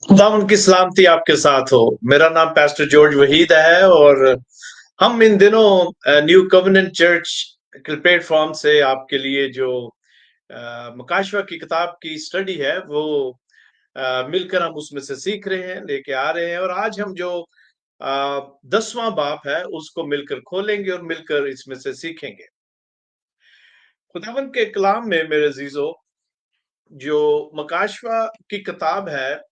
खुदा उनकी सलामती आपके साथ हो। मेरा नाम पास्टर जॉर्ज वहीद है और हम इन दिनों न्यू कवेनेंट चर्च के प्लेटफॉर्म से आपके लिए जो मुकाशवा की किताब की स्टडी है वो मिलकर हम उसमें से सीख रहे हैं, लेके आ रहे हैं। और आज हम जो 10वां बाब है उसको मिलकर खोलेंगे और मिलकर इसमें से सीखेंगे। खुदावन के कलाम में मेरे अजीजों, जो मुकाशवा की किताब है,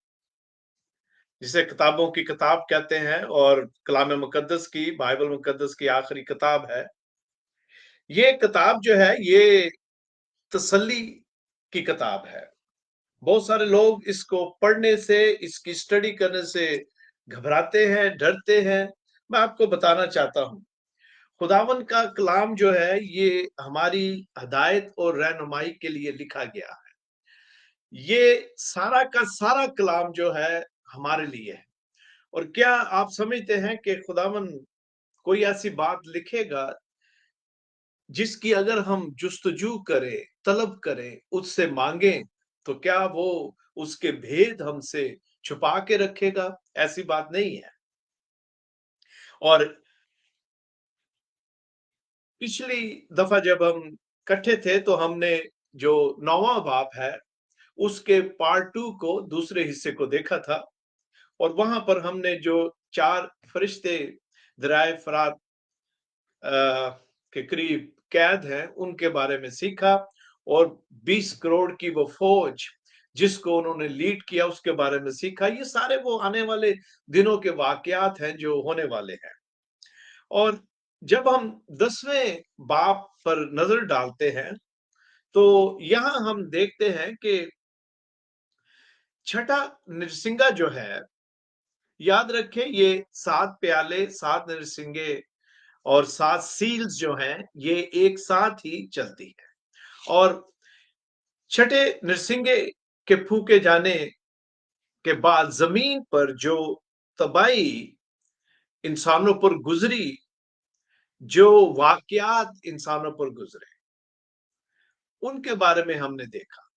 जिसे किताबों की किताब कहते हैं और कलाम मुकद्दस की, बाइबल मुकद्दस की आखिरी किताब है, ये किताब जो है ये तसल्ली की किताब है। बहुत सारे लोग इसको पढ़ने से, इसकी स्टडी करने से घबराते हैं, डरते हैं। मैं आपको बताना चाहता हूं, खुदावन का कलाम जो है ये हमारी हदायत और रहनुमाई के लिए लिखा गया है। ये सारा का सारा कलाम जो है हमारे लिए है। और क्या आप समझते हैं कि खुदावन कोई ऐसी बात लिखेगा जिसकी अगर हम जुस्तजू करें, तलब करें, उससे मांगें, तो क्या वो उसके भेद हमसे छुपा के रखेगा? ऐसी बात नहीं है। और पिछली दफा जब हम इकट्ठे थे तो हमने जो 9वां बाब है उसके पार्ट 2 को, दूसरे हिस्से को देखा था। और वहां पर हमने जो 4 फरिश्ते दरियाए फरात के करीब कैद हैं उनके बारे में सीखा, और 20 करोड़ की वो फौज जिसको उन्होंने लीड किया उसके बारे में सीखा। ये सारे वो आने वाले दिनों के वाकयात हैं जो होने वाले हैं। और जब हम 10वें बाब पर नजर डालते हैं तो यहां हम देखते हैं कि छठा नरसिंगा जो है, याद रखें ये 7 प्याले, 7 नरसिंगे और 7 सील्स जो हैं ये एक साथ ही चलती है। और छठे नरसिंगे के फूके जाने के बाद जमीन पर जो तबाही इंसानों पर गुजरी, जो वाकयात इंसानों पर गुजरे, उनके बारे में हमने देखा।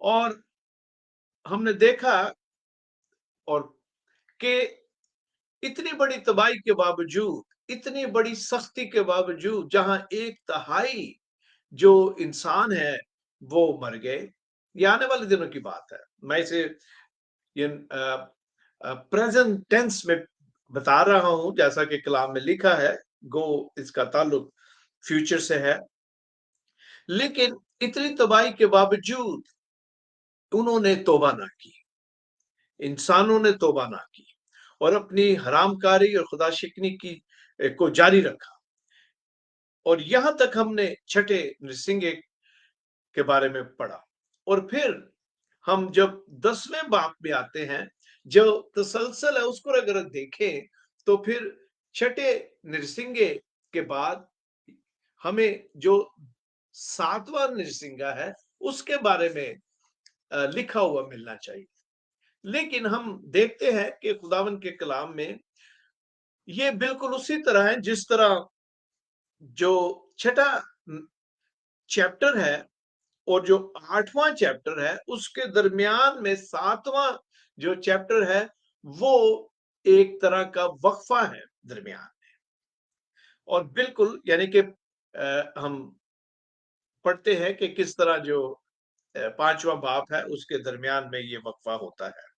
और हमने देखा और कि इतनी बड़ी तबाही के बावजूद, इतनी बड़ी सख्ती के बावजूद, जहां 1/3 जो इंसान है वो मर गए। ये आने वाले दिनों की बात है। मैं इसे ये प्रेजेंट टेंस में बता रहा हूं, जैसा कि कलाम में लिखा है, गो इसका ताल्लुक फ्यूचर से है। लेकिन इतनी तबाही के बावजूद उन्होंने तौबा ना की, इंसानों ने तौबा ना की और अपनी हरामकारी और खुदा शिकनी की को जारी रखा। और यहां तक हमने छठे नरसिंगे के बारे में पढ़ा। और फिर हम जब 10वें बाब में आते हैं, जो तसलसल है उसको अगर देखें तो फिर छठे नरसिंगे के बाद हमें जो 7वां नरसिंगा है उसके बारे में लिखा हुआ मिलना चाहिए। लेकिन हम देखते हैं कि खुदावन के कलाम में ये बिल्कुल उसी तरह है जिस तरह जो छठा चैप्टर है और जो 8वां चैप्टर है उसके दरमियान में 7वां जो चैप्टर है वो एक तरह का वक्फा है दरमियान में। और बिल्कुल यानी कि हम पढ़ते हैं कि किस तरह जो 5वां बाब है उसके दरमियान में ये वक्फा होता है।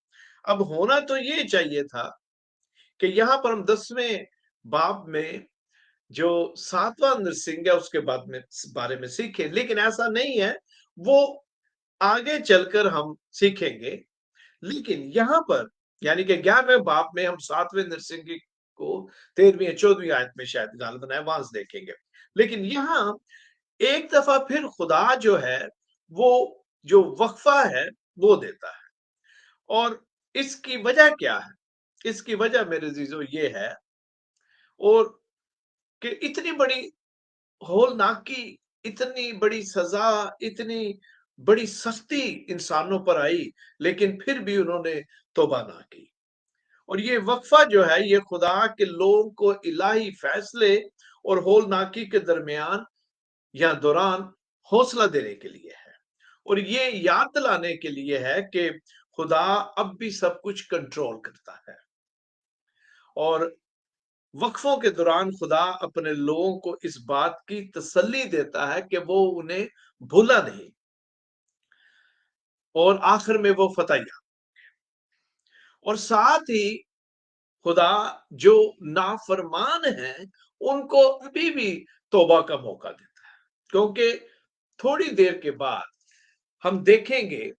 अब होना तो ये चाहिए था कि यहाँ पर हम 10वें बाब में जो 7वां नरसिंगा उसके बाद में बारे में सीखे, लेकिन ऐसा नहीं है, वो आगे चलकर हम सीखेंगे। लेकिन यहाँ पर यानी कि 11वें बाब में हम 7वें नरसिंगे को 13वीं या 14वीं आयत में शायद गालिबन है, वहां से देखेंगे। लेकिन यहाँ एक दफा फिर खुदा जो है वो जो वक्फा है वो देता है। और इसकी वजह क्या है? इसकी वजह मेरे अजीजों ये है, और कि इतनी बड़ी होलनाकी, इतनी बड़ी सजा, इतनी बड़ी सख्ती इंसानों पर आई, लेकिन फिर भी उन्होंने तौबा ना की। और ये वक्फा जो है ये खुदा के लोगों को इलाही फैसले और होलनाकी के दरमियान या दौरान हौसला देने के लिए है, और ये याद दिलाने के लिए है कि खुदा अब भी सब कुछ कंट्रोल करता है। और वक्फों के दौरान खुदा अपने लोगों को इस बात की तसल्ली देता है कि वो उन्हें भूला नहीं, और आखिर में वो फतह याब। और साथ ही खुदा जो नाफरमान हैं उनको अभी भी तौबा का मौका देता है, क्योंकि थोड़ी देर के बाद हम देखेंगे,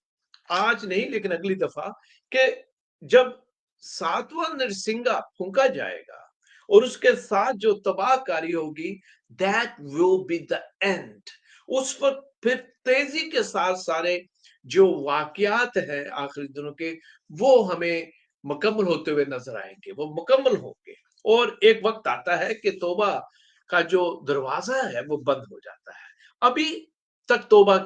आज नहीं लेकिन अगली दफा, कि जब सातवां नरसिंगा फूंका जाएगा और उसके साथ जो तबाहकारी होगी, that will be the end. उस पर फिर तेजी के साथ सारे जो वाकयात हैं आखिरी दिनों के, वो हमें मुकम्मल होते हुए नजर आएंगे, वो मुकम्मल होंगे। और एक वक्त आता है कि तौबा का जो दरवाजा है वो बंद हो जाता है। अभी तक तौबा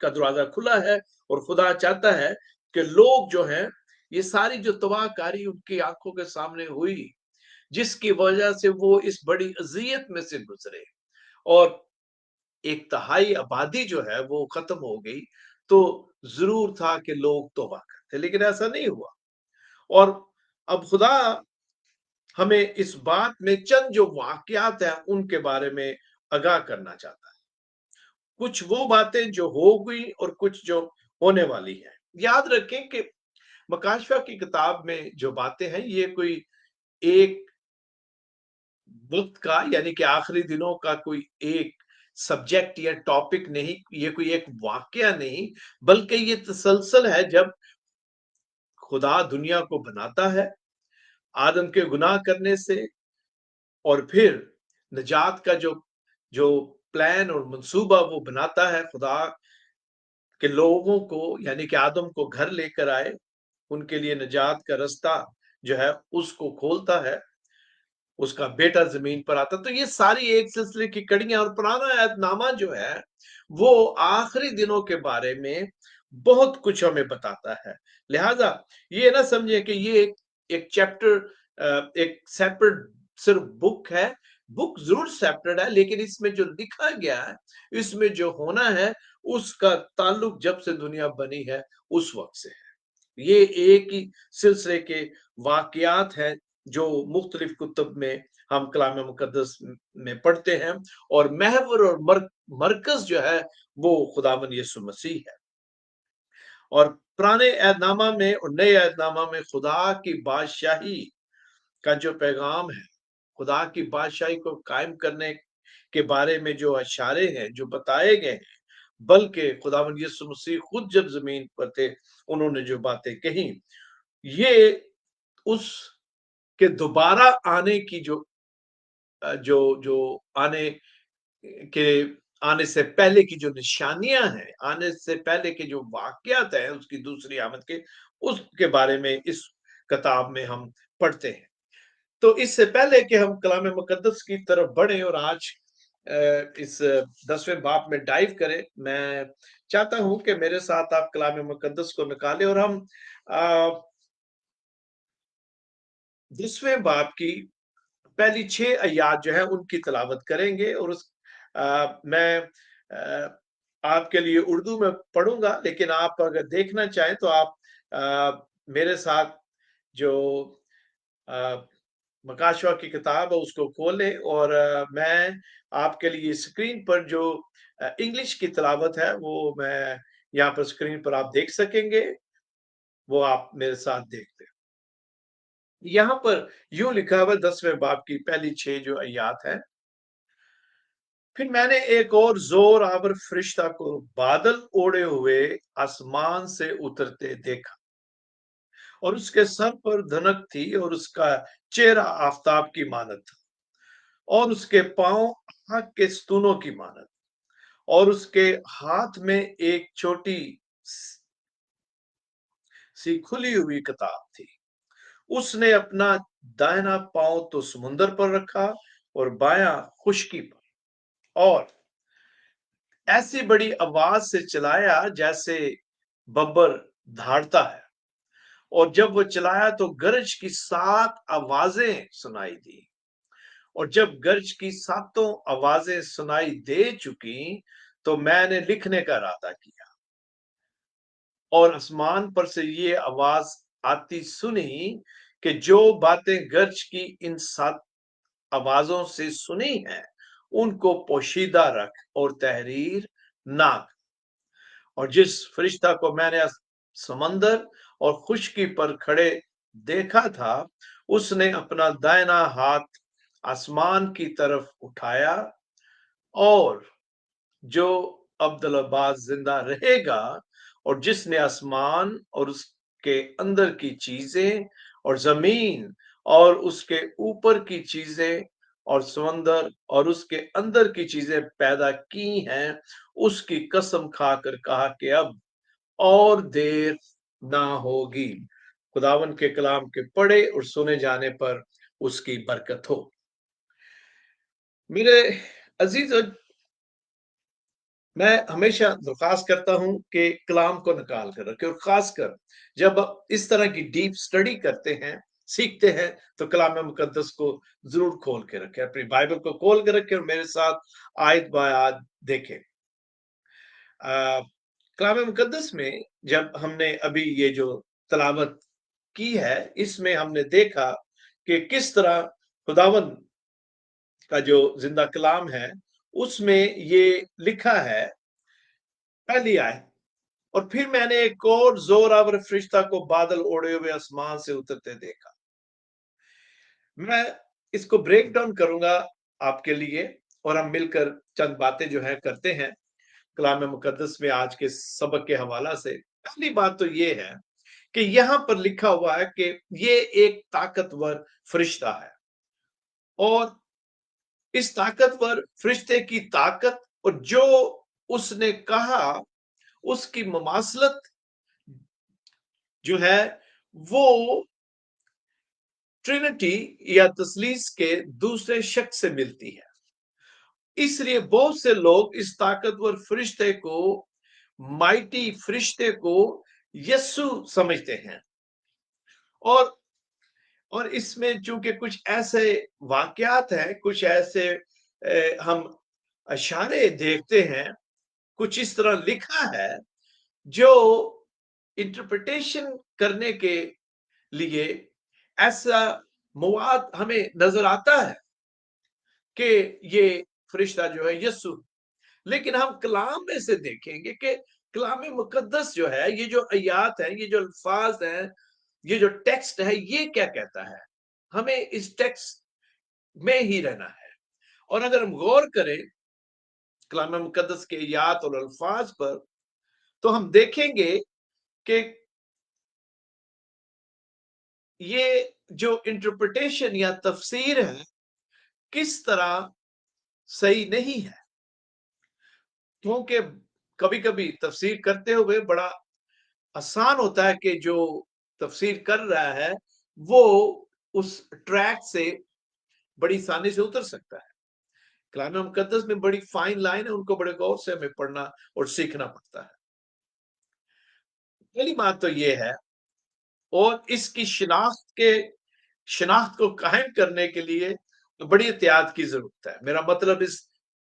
का दरवाजा खुला है, और खुदा चाहता है कि लोग जो हैं, ये सारी जो तबाहकारी उनकी आंखों के सामने हुई, जिसकी वजह से वो इस बड़ी अजियत में से गुजरे, और एक तिहाई आबादी जो है वो खत्म हो गई, तो जरूर था कि लोग तौबा करते, लेकिन ऐसा नहीं हुआ। और अब खुदा हमें इस बात में चंद जो वाकयात हैं उनके बारे में आगाह करना चाहता है। कुछ वो बातें जो हो गई और कुछ जो होने वाली हैं। याद रखें कि मकाशवा की किताब में जो बातें हैं ये कोई एक वक्त का, यानी कि आखिरी दिनों का कोई एक सब्जेक्ट या टॉपिक नहीं, ये कोई एक वाकया नहीं, बल्कि ये तसलसल है जब खुदा दुनिया को बनाता है आदम के गुनाह करने से, और फिर निजात का जो जो प्लान और मंसूबा वो बनाता है खुदा के लोगों को, यानी कि आदम को घर लेकर आए, उनके लिए निजात का रास्ता जो है उसको खोलता है, उसका बेटा जमीन पर आता। तो ये सारी एक सिलसिले की कड़ियां, और पुराना ऐतनामा जो है वो आखिरी दिनों के बारे में बहुत कुछ हमें बताता है। लिहाजा ये ना समझे कि ये एक चैप्टर एक सेपरेट सिर्फ बुक है। बुक जरूर सेपरेट है, लेकिन इसमें जो लिखा गया है, इसमें जो होना है, उसका ताल्लुक जब से दुनिया बनी है उस वक्त से है। ये एक ही सिलसिले के वाकयात हैं जो मुख्तलिफ कुतुब में हम कलाम मुकद्दस में पढ़ते हैं, और महवर और मरकज जो है वो खुदावन यीशु मसीह है। और पुराने ऐतनामा में और नए ऐतनामा में खुदा की बादशाही का जो पैगाम है, खुदा की बादशाही को कायम करने के बारे में जो इशारे हैं, जो बताए गए हैं, बल्कि खुदावन यीशु मसीह खुद जब जमीन पर थे उन्होंने जो बातें कही, ये उसके दोबारा आने की जो जो आने के आने से पहले की जो निशानियां हैं, आने से पहले के जो वाकयात हैं उसकी दूसरी आमद के, उसके बारे में इस किताब में हम पढ़ते हैं। तो इससे पहले कि हम कलाम मुकद्दस की तरफ बढ़े और आज इस 10वें बाब में डाइव करें, मैं चाहता हूं कि मेरे साथ आप कलाम मुकद्दस को निकालें और हम 10वें बाब की पहली 6 आयात जो है उनकी तिलावत करेंगे। और मैं आपके लिए उर्दू में पढ़ूंगा, लेकिन आप अगर देखना चाहें तो आप मेरे साथ जो मकाशवा की किताब है उसको खोलें, और मैं आपके लिए स्क्रीन पर जो इंग्लिश की तिलावत है वो मैं यहाँ पर स्क्रीन पर आप देख सकेंगे, वो आप मेरे साथ देखते हैं। यहाँ पर यूं लिखा हुआ 10वें बाब की पहली 6 जो आयात है। फिर मैंने एक और जोर आवर फरिश्ता को बादल ओढ़े हुए आसमान से उतरते देखा, और उसके सर पर धनक थी और उसका चेहरा आफताब की मानत था और उसके पांव आग के स्तूनों की मानत और उसके हाथ में एक छोटी सी खुली हुई किताब थी। उसने अपना दाहिना पांव तो समुद्र पर रखा और बायां खुशकी पर और ऐसी बड़ी आवाज से चिल्लाया जैसे बब्बर धाड़ता है। और जब वो चिल्लाया तो गरज की 7 आवाजें सुनाई दी। और जब गरज की 7 आवाजें सुनाई दे चुकी तो मैंने लिखने का इरादा किया और आसमान पर से ये आवाज आती सुनी कि जो बातें गरज की इन 7 आवाजों से सुनी हैं उनको पोशीदा रख और तहरीर ना कर। और जिस फरिश्ता को मैंने समंदर और खुशकी पर खड़े देखा था उसने अपना दाहिना हाथ आसमान की तरफ उठाया और जो अब्दुल्लाबाद जिंदा रहेगा और जिसने आसमान और उसके अंदर की चीजें और जमीन और उसके ऊपर की चीजें और समंदर और उसके अंदर की चीजें पैदा की हैं उसकी कसम खाकर कहा कि अब और देर ना होगी। खुदावन के कलाम के पढ़े और सुने जाने पर उसकी बरकत हो। मेरे अजीज, मैं हमेशा दरख्वास्त करता हूं कि कलाम को निकाल कर रखें और खासकर जब इस तरह की डीप स्टडी करते हैं, सीखते हैं, तो कलाम मुकद्दस को जरूर खोल के रखें, अपनी बाइबल को खोल के रखें और मेरे साथ आयत बाय आयत देखें। कलाम मुकद्दस में जब हमने अभी ये जो तलावत की है इसमें हमने देखा कि किस तरह खुदावन का जो जिंदा कलाम है उसमें ये लिखा है। पहली आयत, और फिर मैंने एक और जोरावर फरिश्ता को बादल ओढ़े हुए आसमान से उतरते देखा। मैं इसको ब्रेक डाउन करूंगा आपके लिए और हम मिलकर चंद बातें जो है करते हैं कलाम मुकद्दस में आज के सबक के हवाला से। पहली बात तो ये है कि यहां पर लिखा हुआ है कि ये एक ताकतवर फरिश्ता है और इस ताकतवर फरिश्ते की ताकत और जो उसने कहा उसकी ममासलत जो है वो ट्रिनिटी या तसलीस के दूसरे शख्स से मिलती है। इसलिए बहुत से लोग इस ताकतवर फरिश्ते को, माइटी फरिश्ते को यस्सु समझते हैं और इसमें चूंकि कुछ ऐसे वाकयात हैं, कुछ ऐसे हम इशारे देखते हैं, कुछ इस तरह लिखा है जो इंटरप्रिटेशन करने के लिए ऐसा मवाद हमें नजर आता है कि ये फरिश्ता जो है यस्सु। लेकिन हम कलाम में से देखेंगे कि कलाम मुकद्दस जो है, ये जो आयात है, ये जो अल्फाज है, ये जो टेक्स्ट है, ये क्या कहता है। हमें इस टेक्स्ट में ही रहना है और अगर हम गौर करें कलाम मुकद्दस के आयात और अल्फाज पर तो हम देखेंगे कि ये जो इंटरप्रिटेशन या तफसीर है किस तरह सही नहीं है, क्योंकि कभी कभी तफसीर करते हुए बड़ा आसान होता है कि जो तफसीर कर रहा है वो उस ट्रैक से बड़ी आसानी से उतर सकता है। कलाम मुकद्दस में बड़ी फाइन लाइन है, उनको बड़े गौर से हमें पढ़ना और सीखना पड़ता है। पहली बात तो ये है और इसकी शिनाख्त को कायम करने के लिए बड़ी एहतियात की जरूरत है। मेरा मतलब इस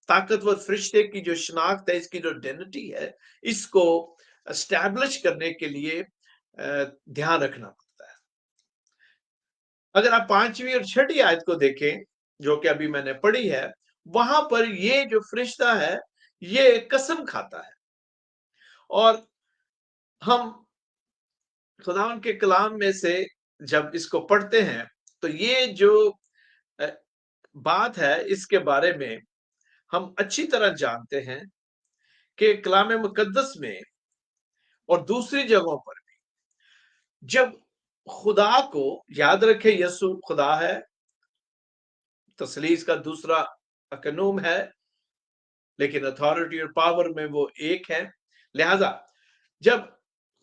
ताकतवर फरिश्ते की जो शिनाख्त है, इसकी जो आइडेंटिटी है, इसको एस्टैब्लिश करने के लिए ध्यान रखना पड़ता है। अगर आप 5वीं और 6ठी आयत को देखें जो कि अभी मैंने पढ़ी है, वहां पर ये जो फरिश्ता है ये कसम खाता है और हम खुदावन के कलाम में से जब इसको पढ़ते हैं तो ये जो बात है इसके बारे में हम अच्छी तरह जानते हैं कि कलाम मुकद्दस में और दूसरी जगहों पर जब खुदा को याद रखे, यीशु खुदा है, तसलीस का दूसरा अकनूम है, लेकिन अथॉरिटी और पावर में वो एक है। लिहाजा जब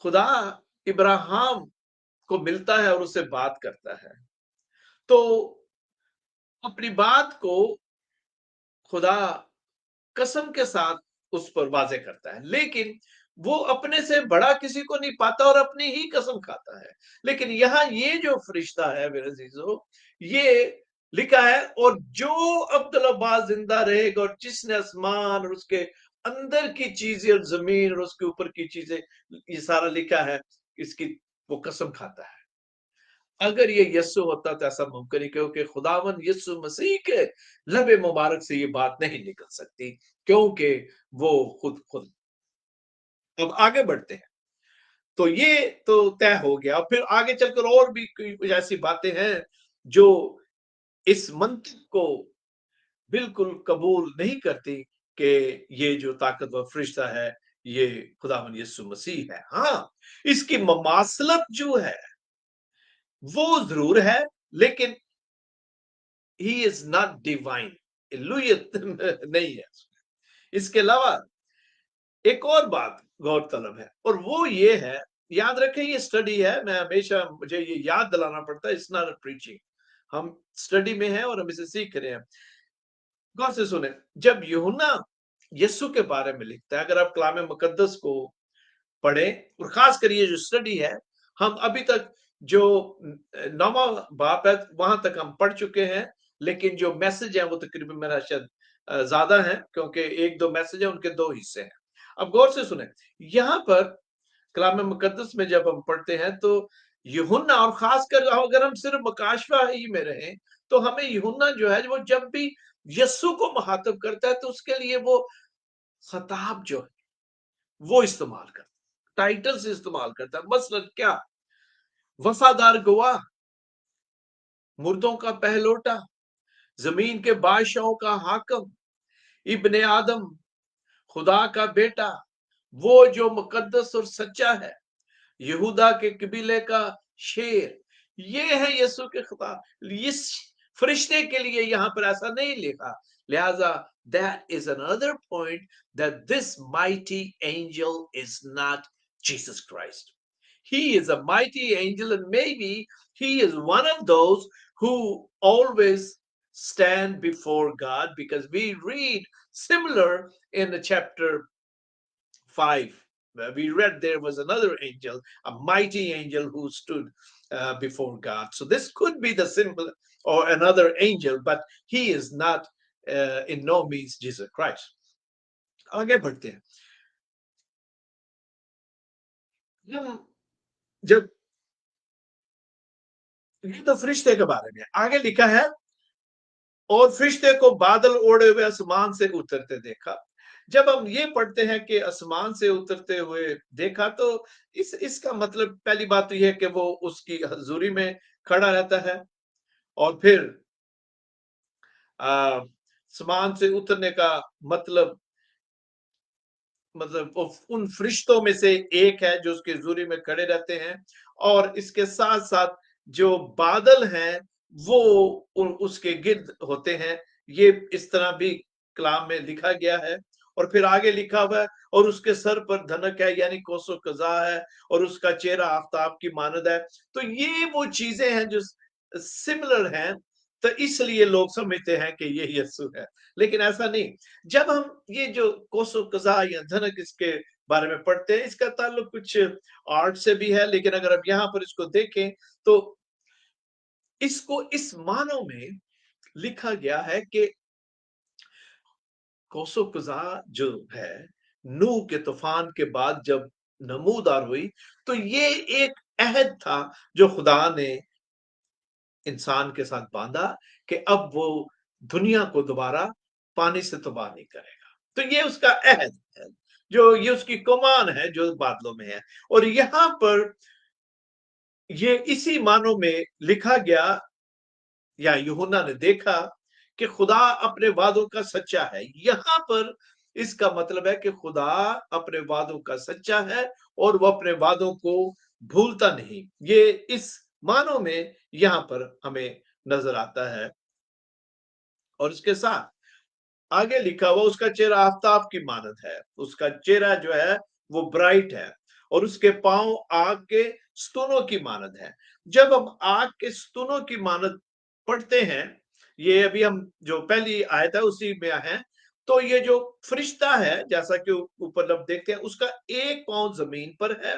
खुदा इब्राहिम को मिलता है और उससे बात करता है, तो अपनी बात को खुदा कसम के साथ उस पर वाजे करता है, लेकिन वो अपने से बड़ा किसी को नहीं पाता और अपनी ही कसम खाता है। लेकिन यहाँ ये जो फरिश्ता है मेरे अजीजों, ये लिखा है, और जो अब्दुल अब्बास जिंदा रहेगा और जिसने आसमान और उसके अंदर की चीजें और जमीन और उसके ऊपर की चीजें, ये सारा लिखा है, इसकी वो कसम खाता है। अगर ये यस्सु होता तो ऐसा मुमकिन नहीं, क्योंकि खुदावन यस्सु मसीह के लबे मुबारक से ये बात नहीं निकल सकती, क्योंकि वो खुद। अब आगे बढ़ते हैं, तो ये तो तय हो गया। फिर आगे चलकर और भी कुछ ऐसी बातें हैं जो इस मंत्र को बिल्कुल कबूल नहीं करती कि ये जो ताकतवर फरिश्ता है ये खुदावन यीशु मसीह है। हाँ, इसकी ममासलत जो है वो जरूर है, लेकिन ही इज नॉट डिवाइन, इल्लुहियत नहीं है। इसके अलावा एक और बात गौरतलब है, और वो ये है, याद रखें ये स्टडी है, मैं हमेशा मुझे ये याद दिलाना पड़ता है, इट्स नॉट अ प्रीचिंग। हम स्टडी में हैं और हम इसे सीख रहे हैं। गौर से सुने, जब यूहन्ना यीशु के बारे में लिखता है, अगर आप कलाम मुकद्दस को पढ़े और खास कर ये जो स्टडी है, हम अभी तक जो 9वां बाप है वहां तक हम पढ़ चुके हैं, लेकिन जो मैसेज है वो तकरीबन मेरा शायद ज्यादा है, क्योंकि एक दो मैसेज है, उनके दो हिस्से हैं। अब गौर से सुने, यहाँ पर कलाम मुकद्दस में जब हम पढ़ते हैं तो यूहन्ना, और खासकर अगर हम सिर्फ मकाशवा ही में रहें, तो हमें यूहन्ना जो है वो जब भी यस्सु को मुखातब करता है तो उसके लिए वो खताब जो है वो इस्तेमाल करता है, टाइटल से इस्तेमाल करता है। मसलन क्या, वफादार गवाह, मुर्दों का पहलोटा, जमीन के बादशाहों का हाकम, इब्ने आदम, खुदा का बेटा, वो जो मुकद्दस और सच्चा है, यहूदा के कबीले का शेर। ये है यीशु के खिताब। इस फरिश्ते के लिए यहाँ पर ऐसा नहीं लिखा। लिहाजा that is another point, that this mighty angel is not Jesus Christ. He is a mighty angel, and maybe he is one of those who always stand before God, because we read similar in the chapter 5. We read there was another angel, a mighty angel who stood before God. So this could be the symbol or another angel, but he is not in no means Jesus Christ. आगे बढ़ते हैं। जब ये तो फरिश्ते के बारे में आगे लिखा है, और फरिश्ते को बादल ओढ़े हुए आसमान से उतरते देखा। जब हम ये पढ़ते हैं कि आसमान से उतरते हुए देखा, तो इसका मतलब पहली बात तो यह है कि वो उसकी हजूरी में खड़ा रहता है, और फिर आसमान से उतरने का मतलब उन फरिश्तों में से एक है जो उसके हजूरी में खड़े रहते हैं, और इसके साथ साथ जो बादल हैं वो उसके गिर्द होते हैं। ये इस तरह भी कलाम में लिखा गया है। और फिर आगे लिखा हुआ है, और उसके सर पर धनक है, यानी कोसो कजा है, और उसका चेहरा आफताब की मानद है। तो ये वो चीजें हैं जो सिमिलर हैं, तो इसलिए लोग समझते हैं कि ये यीशु है, लेकिन ऐसा नहीं। जब हम ये जो कोसो कजा या धनक इसके बारे में पढ़ते हैं, इसका ताल्लुक कुछ आर्ट से भी है, लेकिन अगर आप यहाँ पर इसको देखें तो इसको इस मानों में लिखा गया है कि कोसो कजा जो है, नूह के तूफान के बाद जब नमूदार हुई, तो ये एक अहद था जो खुदा ने इंसान के साथ बांधा कि अब वो दुनिया को दोबारा पानी से तबाह नहीं करेगा। तो ये उसका अहद है, जो ये उसकी कमान है जो बादलों में है। और यहाँ पर ये इसी मानों में लिखा गया, या यूहन्ना ने देखा कि खुदा अपने वादों का सच्चा है। यहाँ पर इसका मतलब है कि खुदा अपने वादों का सच्चा है और वो अपने वादों को भूलता नहीं। ये इस मानों में यहाँ पर हमें नजर आता है। और इसके साथ आगे लिखा हुआ, उसका चेहरा आफताब की मानद है, उसका चेहरा जो है वो ब्राइट है, और उसके पांव आग के स्तूनों की मानद है। जब हम आग के स्तूनों की मानद पढ़ते हैं, ये अभी हम जो पहली आयत है उसी में है, तो ये जो फरिश्ता है, जैसा कि ऊपर हम देखते हैं, उसका एक पांव जमीन पर है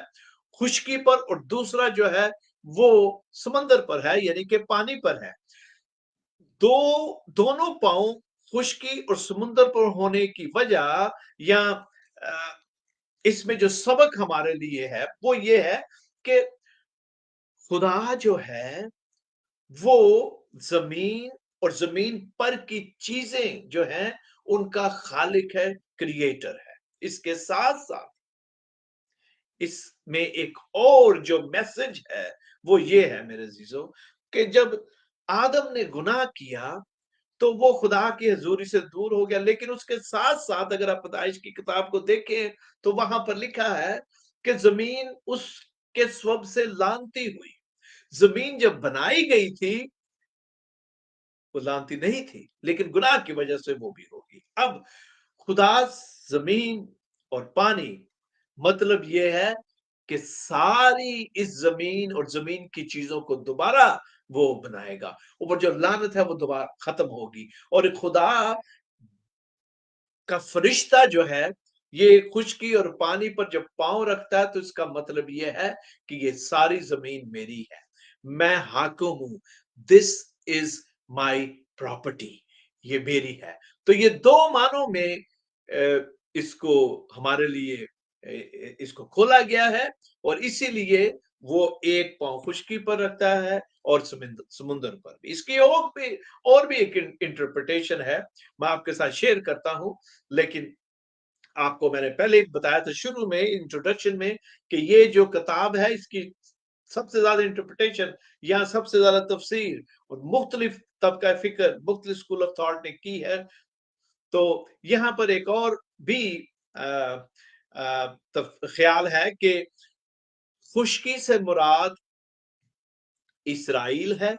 खुशकी पर, और दूसरा जो है वो समंदर पर है, यानी कि पानी पर है। दोनों पांव खुशकी और समुद्र पर होने की वजह, या इसमें जो सबक हमारे लिए है वो ये है कि खुदा जो है वो जमीन और जमीन पर की चीजें जो हैं उनका खालिक है, क्रिएटर है। इसके साथ साथ इसमें एक और जो मैसेज है वो ये है मेरे अजीजों, कि जब आदम ने गुनाह किया तो वो खुदा की हजूरी से दूर हो गया, लेकिन उसके साथ साथ अगर आप पैदाइश की किताब को देखें तो वहां पर लिखा है कि जमीन उसके स्वभाव से लानती हुई। जमीन जब बनाई गई थी वो लानती नहीं थी, लेकिन गुनाह की वजह से वो भी होगी। अब खुदा जमीन और पानी, मतलब ये है कि सारी इस जमीन और जमीन की चीजों को दोबारा वो बनाएगा, ऊपर जो लानत है वो दोबारा खत्म होगी। और खुदा का फरिश्ता जो है ये खुशकी और पानी पर जब पांव रखता है तो इसका मतलब ये है कि ये सारी जमीन मेरी है, मैं हाकिम हूं, दिस इज माय प्रॉपर्टी, ये मेरी है। तो ये दो मानों में इसको हमारे लिए इसको खोला गया है, और इसीलिए वो एक पांव खुशकी पर रखता है और समुद्र पर भी। इसकी और भी एक इंटरप्रिटेशन है, मैं आपके साथ शेयर करता हूं। लेकिन आपको मैंने पहले बताया था शुरू में, इंट्रोडक्शन में, कि ये जो किताब है इसकी सबसे ज्यादा इंटरप्रिटेशन या सबसे ज्यादा तफसीर और मुख्तलिफ तबका फिक्र, मुख्तलिफ स्कूल ऑफ थॉट ने की है। तो यहाँ पर एक और भी ख्याल है कि खुशकी से मुराद इसराइल है,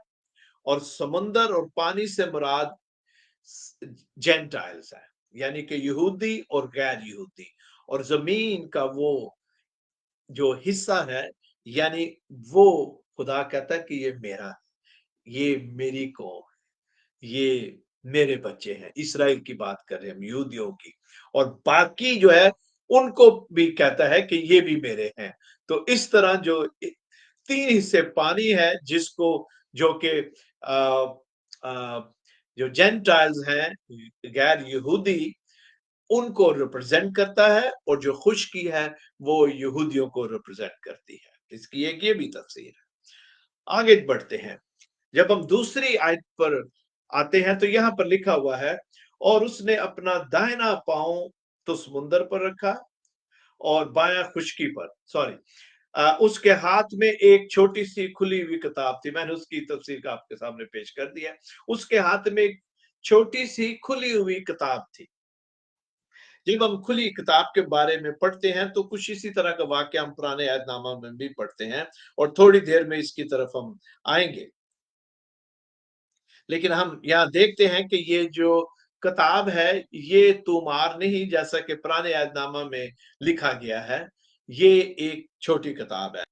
और समंदर और पानी से मुराद जेंटाइल्स है, यानी कि यहूदी और गैर यहूदी। और जमीन का वो जो हिस्सा है, यानी वो खुदा कहता है कि ये मेरा, ये मेरी कौम, ये मेरे बच्चे हैं। इसराइल की बात कर रहे हैं हम, यहूदियों की। और बाकी जो है उनको भी कहता है कि ये भी मेरे हैं। तो इस तरह जो तीन हिस्से पानी है, जिसको जो कि जो जेंटाइल्स हैं, गैर यहूदी, उनको रिप्रेजेंट करता है, और जो खुशकी है वो यहूदियों को रिप्रेजेंट करती है। इसकी एक ये भी तफसीर है। आगे बढ़ते हैं, जब हम दूसरी आयत पर आते हैं तो यहाँ पर लिखा हुआ है, और उसने अपना दाहिना पांव तो समुंदर पर रखा और बायां खुशकी पर, सॉरी, उसके हाथ में एक छोटी सी खुली हुई किताब थी। मैंने उसकी तफसीर का आपके सामने पेश कर दिया। उसके हाथ में एक छोटी सी खुली हुई किताब थी। जब हम खुली किताब के बारे में पढ़ते हैं तो कुछ इसी तरह का वाक्य हम पुराने ऐहदनामा में भी पढ़ते हैं, और थोड़ी देर में इसकी तरफ हम आएंगे। लेकिन हम यहाँ देखते हैं कि ये जो किताब है ये तोमार नहीं, जैसा कि पुराने ऐहदनामा में लिखा गया है, ये एक छोटी किताब है।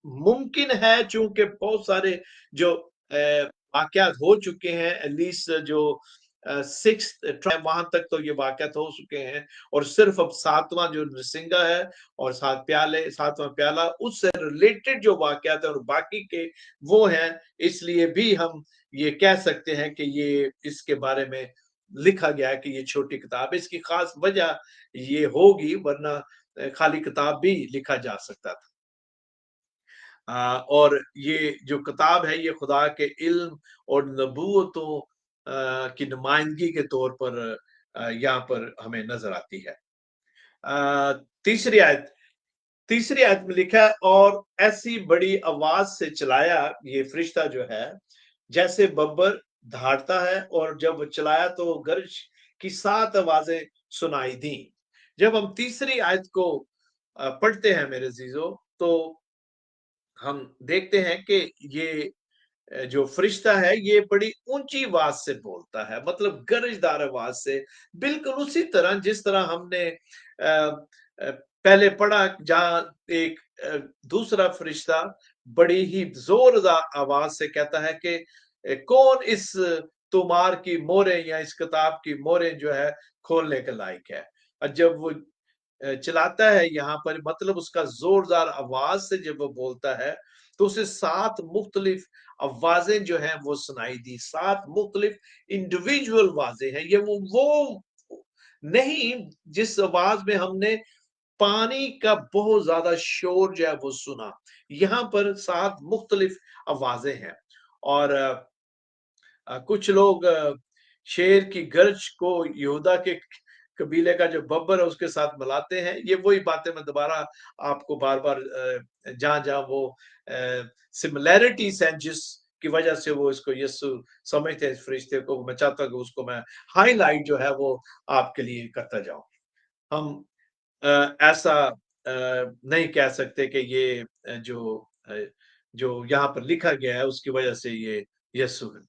मुमकिन है चूंकि बहुत सारे जो वाकयात हो चुके हैं, एटलीस्ट जो सिक्स ट्राइब वहां तक तो ये वाकयात हो चुके हैं, और सिर्फ अब सातवां जो नरसिंगा है और सातवां प्याला, उससे रिलेटेड जो वाकयात है और बाकी के वो हैं, इसलिए भी हम ये कह सकते हैं कि ये इसके बारे में लिखा गया है कि ये छोटी किताब है। इसकी खास वजह ये होगी, वरना खाली किताब भी लिखा जा सकता था। और ये जो किताब है ये खुदा के इल्म और नबूवतों की नुमाइंदगी के तौर पर यहाँ पर हमें नजर आती है। अ, तीसरी आयत तीसरी आयत में लिखा है, और ऐसी बड़ी आवाज से चलाया ये फरिश्ता जो है, जैसे बब्बर धाड़ता है, और जब चलाया तो गर्ज की 7 आवाजें सुनाई दी। जब हम तीसरी आयत को पढ़ते हैं मेरे अजीजों, तो हम देखते हैं कि ये जो फरिश्ता है ये बड़ी ऊंची आवाज से बोलता है, मतलब गरजदार आवाज से, बिल्कुल उसी तरह जिस तरह हमने पहले पढ़ा, जहां एक दूसरा फरिश्ता बड़ी ही जोरदार आवाज से कहता है कि कौन इस तोमार की मोहरें या इस किताब की मोहरें जो है खोलने के लायक है। और जब वो चलाता है यहाँ पर, मतलब उसका जोरदार आवाज से जब वो बोलता है, तो उसे 7 मुख्तलिफ आवाजें जो हैं वो सुनाई दी। 7 मुख्तलिफ इंडिविजुअल आवाजें हैं। ये वो नहीं जिस आवाज में हमने पानी का बहुत ज्यादा शोर जो है वो सुना। यहाँ पर 7 मुख्तलिफ आवाजें हैं। और कुछ लोग शेर की गर्ज को यहूदा के कबीले का जो बब्बर है उसके साथ मिलाते हैं। ये वही बातें मैं दोबारा आपको बार-बार जहाँ जहाँ वो सिमिलैरिटीज हैं जिसकी वजह से वो इसको यीशु समझते हैं इस फरिश्ते को, मैं चाहता हूँ कि उसको मैं हाईलाइट जो है वो आपके लिए करता जाऊं। हम ऐसा नहीं कह सकते कि ये जो यहाँ पर लिखा गया है उसकी वजह से ये यीशु है।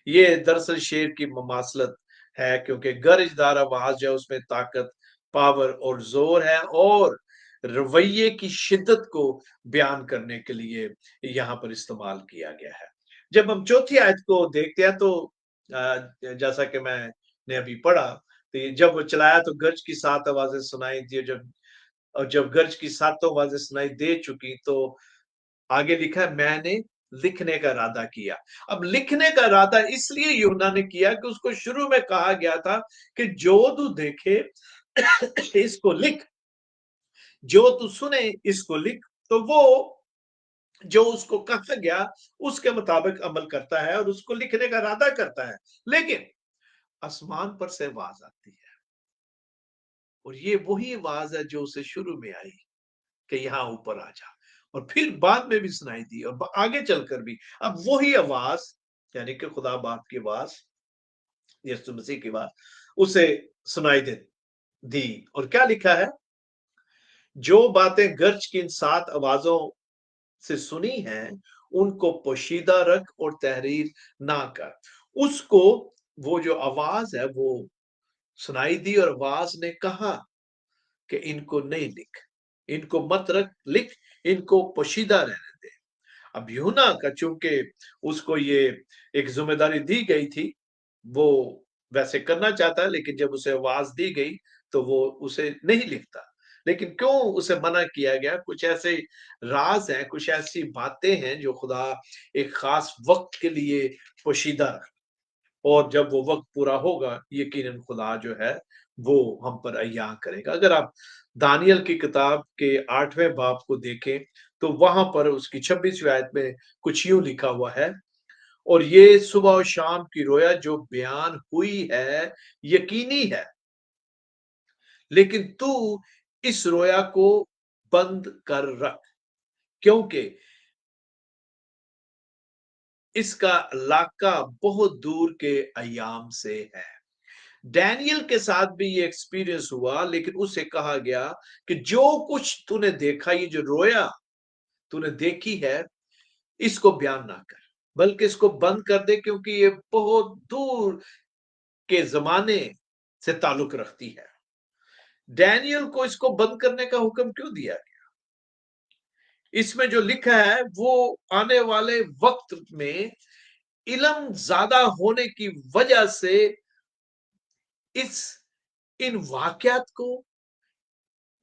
ये दरअसल शेर की ममासलत है, क्योंकि गरजदार आवाज जो है उसमें ताकत, पावर और जोर है, और रवैये की शिद्दत को बयान करने के लिए यहाँ पर इस्तेमाल किया गया है। जब हम चौथी आयत को देखते हैं तो जैसा कि मैंने अभी पढ़ा, तो जब वो चलाया तो गरज की 7 आवाजें सुनाई दी। जब गरज की सातों आवाजें सुनाई दे चुकी, तो आगे लिखा है, मैंने लिखने का इरादा किया। अब लिखने का इरादा इसलिए यूहन्ना ने किया कि उसको शुरू में कहा गया था कि जो तू देखे इसको लिख, जो तू सुने इसको लिख। तो वो जो उसको कहा गया उसके मुताबिक अमल करता है और उसको लिखने का इरादा करता है। लेकिन आसमान पर से आवाज आती है, और ये वही आवाज है जो उसे शुरू में आई कि यहाँ ऊपर आ जा, और फिर बाद में भी सुनाई दी और आगे चलकर भी। अब वही आवाज, यानी कि खुदा बाप की आवाज, यीशु मसीह की आवाज उसे सुनाई दी। और क्या लिखा है, जो बातें गर्ज की इन 7 आवाजों से सुनी हैं उनको पोशीदा रख और तहरीर ना कर। उसको वो जो आवाज है वो सुनाई दी, और आवाज ने कहा कि इनको नहीं लिख, इनको मत रख, लिख, इनको पोशीदा रहने दे। अब यूहन्ना का चूंकि उसको ये एक जिम्मेदारी दी गई थी, वो वैसे करना चाहता है, लेकिन जब उसे आवाज दी गई तो वो उसे नहीं लिखता। लेकिन क्यों उसे मना किया गया? कुछ ऐसे राज हैं, कुछ ऐसी बातें हैं जो खुदा एक खास वक्त के लिए पोशीदा रख, और जब वो वक्त पूरा होगा यकीनन खुदा जो है वो हम पर अय्याह करेगा। अगर आप दानियल की किताब के 8वें बाब को देखें तो वहां पर उसकी 26वीं आयत में कुछ यूं लिखा हुआ है, और ये सुबह और शाम की रोया जो बयान हुई है यकीनी है, लेकिन तू इस रोया को बंद कर रख, क्योंकि इसका इलाका बहुत दूर के अयाम से है। डैनियल के साथ भी ये एक्सपीरियंस हुआ, लेकिन उसे कहा गया कि जो कुछ तूने देखा, ये जो रोया तूने देखी है, इसको बयान ना कर, बल्कि इसको बंद कर दे, क्योंकि ये बहुत दूर के जमाने से ताल्लुक रखती है। डैनियल को इसको बंद करने का हुक्म क्यों दिया गया? इसमें जो लिखा है वो आने वाले वक्त में इल्म ज्यादा होने की वजह से इस इन वाकयात को,